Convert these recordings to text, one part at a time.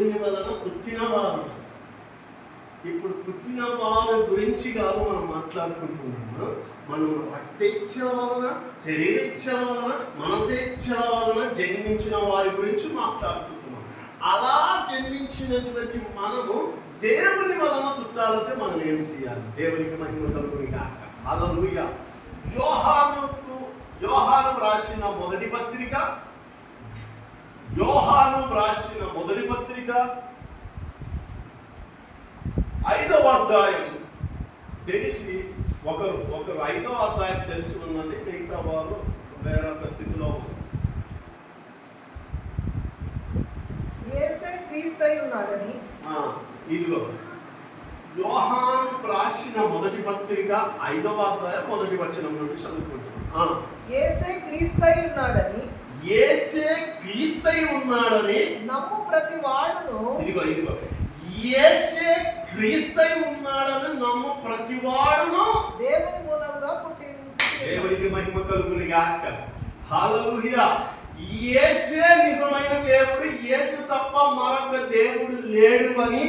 దేవుని వలన పుట్టిన వారు. ఇప్పుడు పుట్టిన వారి గురించి కాదు మనం మాట్లాడుకుంటున్నాము. మనం రక్తేచ్ఛల వలన, శరీరేచ్ఛల వలన, మనసేచ్ఛల వలన జన్మించిన వారి గురించి మాట్లాడుకుంటున్నాం. అలా జన్మించినటువంటి మనము దేవుని వలన పుట్టాలంటే మనం ఏం చేయాలి? దేవునికి మహిమ కలుగును గాక. హల్లెలూయా. యోహాను రాసిన మొదటి పత్రిక, యోహాను రాసిన మొదటి పత్రిక 5వ అధ్యాయం తెలిసి ఒకరు 5వ అధ్యాయం తెలిసి ఉన్నది, మిగతా వారు వేరొక స్థితిలో యేసే క్రీస్తై ఉన్నాడని. ఇదిగో యోహాను రాసిన మొదటి పత్రిక 5వ అధ్యాయం మొదటి వచనం నుండి చదువుకుంటున్నాం. యేసే క్రీస్తై ఉన్నాడని, యేసే క్రీస్తై ఉన్నాడని నమ్ము ప్రతి వాడును. ఇదిగో యేసే క్రీస్తై ఉన్నాడని నమ్ము ప్రతివాడును దేవుని మూలంగా పుట్టి. దేవునికి మహిమ కలుగును గాక. హల్లెలూయా. యేసే నిజమైన దేవుడు, యేసు తప్ప మరొక దేవుడు లేడు అని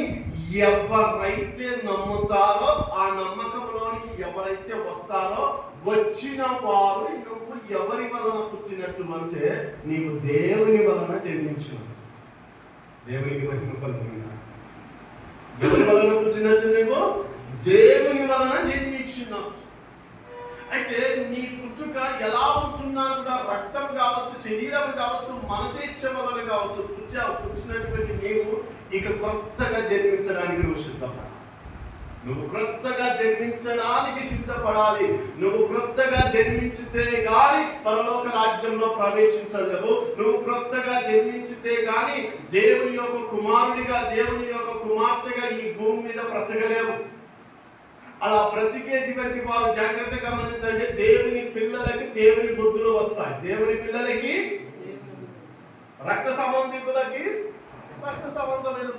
ఎవరైతే నమ్ముతారో, ఆ నమ్మకంలోనికి ఎవరైతే వస్తారో, వచ్చిన వారు నువ్వు ఎవరి వలన పుట్టినట్టు అంటే నీవు దేవుని వలన జన్మించినవు. దేవునికి మహిమ కలుగును గాక. ఎవరి వలన పుట్టినట్టు? నీవు దేవుని వలన జన్మించినట్టు. అయితే నీ పుట్టుక ఎలా ఉంటున్నా కూడా రక్తం కావచ్చు, శరీరం కావచ్చు, మనసేచ్ఛ వలన కావచ్చు, పుట్టినటువంటి నీవు ఇక క్రొత్తగా జన్మించడానికి నువ్వు సిద్ధపడాలి. నువ్వు క్రొత్తగా జన్మించడానికి సిద్ధపడాలి. నువ్వు క్రొత్తగా జన్మించితే గాని పరలోక రాజ్యంలో ప్రవేశించలేవు. నువ్వు క్రొత్తగా జన్మించితే గాని దేవుని యొక్క కుమారుడిగా, దేవుని యొక్క కుమార్తెగా ఈ భూమి మీద బ్రతకలేవు. అలా బ్రతికేటువంటి వారు జాగ్రత్తగా గమనించండి. దేవుని పిల్లలకి దేవుని బుద్ధులు వస్తాయి. దేవుని పిల్లలకి, రక్త సంబంధికులకి రక్త సంబంధమైన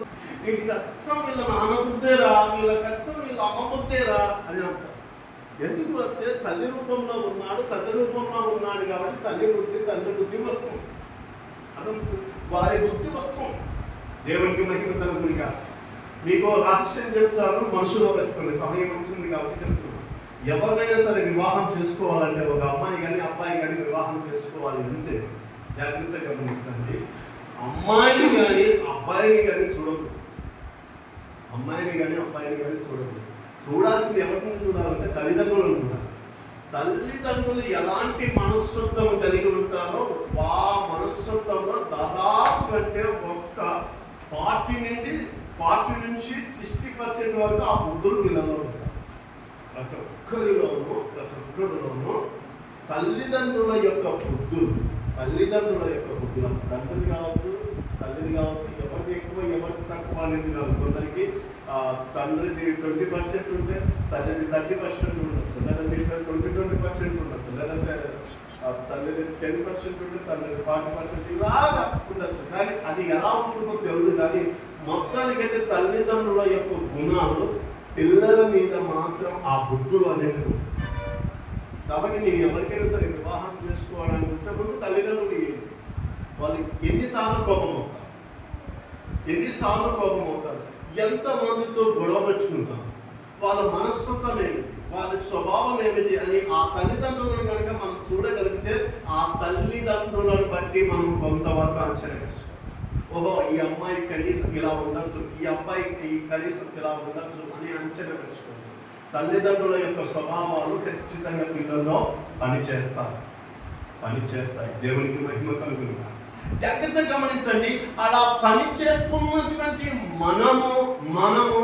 వీళ్ళ కచ్చం వీళ్ళ నాన్న బుద్ధేరా, వీళ్ళ కచ్చం వీళ్ళ అమ్మ బుద్ధేరా అని అంటారు. ఎందుకు అంటే తల్లి రూపంలో ఉన్నాడు కాబట్టి తల్లి బుద్ధి వస్తుంది. అర్థం, వారి బుద్ధి వస్తుంది. దేవునికి మహిమ కలుగును గాక. మీకు రహస్యం చెప్తాను, మనసులో పెట్టుకునే సమయం వచ్చింది కాబట్టి చెప్తున్నాను. ఎవరినైనా సరే వివాహం చేసుకోవాలంటే, ఒక అమ్మాయి కానీ అబ్బాయి కానీ వివాహం చేసుకోవాలి అంటే జాగ్రత్తగా గమనించండి. అమ్మాయిని కానీ అబ్బాయిని కానీ చూడకూడదు. అమ్మాయిని కానీ అబ్బాయిని కానీ చూడకూడదు. చూడాల్సింది ఎవరిని చూడాలంటే తల్లిదండ్రులను చూడాలి. తల్లిదండ్రులు ఎలాంటి మనస్తత్వం కలిగి ఉంటారో ఆ మనస్తత్వంలో దాదాపు కంటే ఒక్క 40 నుంచి 60% వరకు ఆ బుద్ధులు వీళ్ళలో ఉంటారు. ప్రతి ఒక్కరిలోనూ తల్లిదండ్రుల యొక్క బుద్ధులు తండ్రి కావచ్చు, తల్లిది కావచ్చు, ఎవరికి ఎక్కువ ఎవరికి తక్కువ అనేది కాదు. కొందరికి తండ్రిది 20% ఉంటే తల్లిది 30% ఉండొచ్చు, లేదంటే 20% ఉండొచ్చు, లేదంటే తల్లిది 10% ఉంటే తల్లిది 40% ఇలాగా ఉండొచ్చు. కానీ అది ఎలా ఉంటుందో తెలియదు. కానీ మొత్తానికైతే తల్లిదండ్రుల యొక్క గుణాలు పిల్లల మీద మాత్రం ఆ బుద్ధులు అనేది. కాబట్టి నేను ఎవరికైనా సరే వివాహం చేసుకోవడానికి ఉంటే ముందు తల్లిదండ్రులు వాళ్ళు ఎన్నిసార్లు కోపం అవుతారు, ఎంతమందితో గొడవ పెట్టుకుంటారు, వాళ్ళ మనస్తత్వం ఏమిటి, వాళ్ళ స్వభావం ఏమిటి అని ఆ తల్లిదండ్రులను కనుక మనం చూడగలిగితే ఆ తల్లిదండ్రులను బట్టి మనం కొంతవరకు అంచనా వేసుకోవాలి. ఓహో, ఈ అమ్మాయి కనీసం ఇలా ఉండొచ్చు, ఈ అబ్బాయికి కనీసం ఇలా ఉండొచ్చు అని అంచనా వేసుకోవాలి. తల్లిదండ్రుల యొక్క స్వభావాలు ఖచ్చితంగా పిల్లల్లో పనిచేస్తాయి. దేవునికి మహిమ కలుగును గాక. జాగ్రత్తగా గమనించండి. అలా పనిచేస్తున్నటువంటి మనము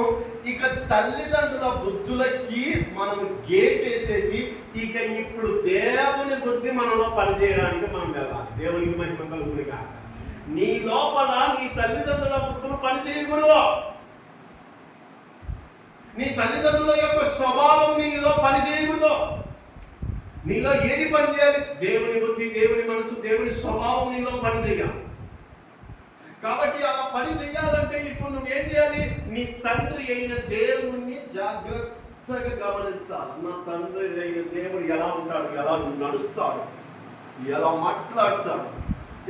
ఇక తల్లిదండ్రుల బుద్ధులకి మనం గేట్ వేసేసి ఇక ఇప్పుడు దేవుని బుద్ధి మనలో పనిచేయడానికి మనం వెళ్ళాలి. దేవునికి మహిమ కలుగును గాక. నీ లోపల నీ తల్లిదండ్రుల బుద్ధులు పనిచేయకూడదు. నీ తల్లిదండ్రుల యొక్క స్వభావం నీలో పనిచేయకూడదు. నీలో ఏది పనిచేయాలి? దేవుని బుద్ధి, దేవుని మనసు, దేవుని స్వభావం నీలో పనిచేయాలి. కాబట్టి అలా పని చేయాలంటే ఇప్పుడు నువ్వేం చేయాలి? నీ తండ్రి అయిన దేవుణ్ణి జాగ్రత్తగా గమనించాలి. నా తండ్రి అయిన దేవుడు ఎలా ఉంటాడు, ఎలా నడుస్తాడు, ఎలా మాట్లాడతాడు,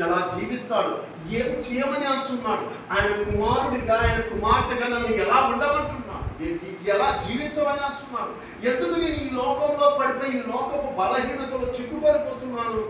ఎలా జీవిస్తాడు, ఏం చేయమని అంటున్నాడు, ఆయన కుమారుడిగా ఆయన కుమార్తెగా నన్ను ఎలా ఉండమంటున్నాడు, ఎలా జీవించమని అంటున్నాడు. ఎందుకు నేను ఈ లోకంలో పడిపోయి ఈ లోకపు బలహీనతలో చిక్కుపడిపోతున్నాను,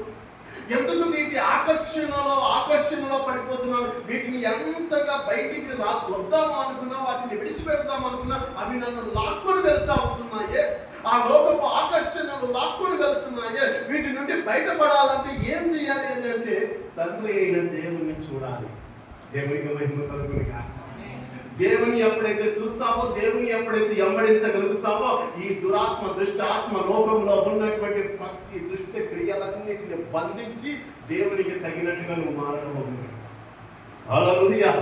ఎందుకు వీటి ఆకర్షణలో పడిపోతున్నాను, వీటిని ఎంతగా బయటికి వద్దాము అనుకున్నా, వాటిని విడిచిపెడదాం అనుకున్నా అవి నన్ను లాక్కొని వెళ్తా ఉంటున్నాయే, ఆ లోకపు ఆకర్షణలు లాక్కొని వెళ్తున్నాయే. వీటి నుండి బయటపడాలంటే ఏం చేయాలి అని అంటే తండ్రి అయిన దేవుని చూడాలి. దేవునికి మహిమ కలుగును గాక. దేవుని ఎప్పుడైతే చూస్తావో, దేవుని ఎప్పుడైతే వెంబడించగలుగుతావో, ఈ దురాత్మ దుష్ట ఆత్మ లోకంలో ఉన్నటువంటి ప్రతి దుష్ట క్రియలన్నిటిని బంధించి దేవునికి తగినట్టుగా నువ్వు మారడం అవుతుంది. హల్లెలూయా.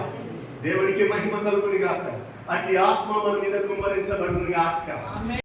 దేవునికి మహిమ కలుగును గాక. అట్టి ఆత్మ మన మీద కుమ్మరించబడును గాక.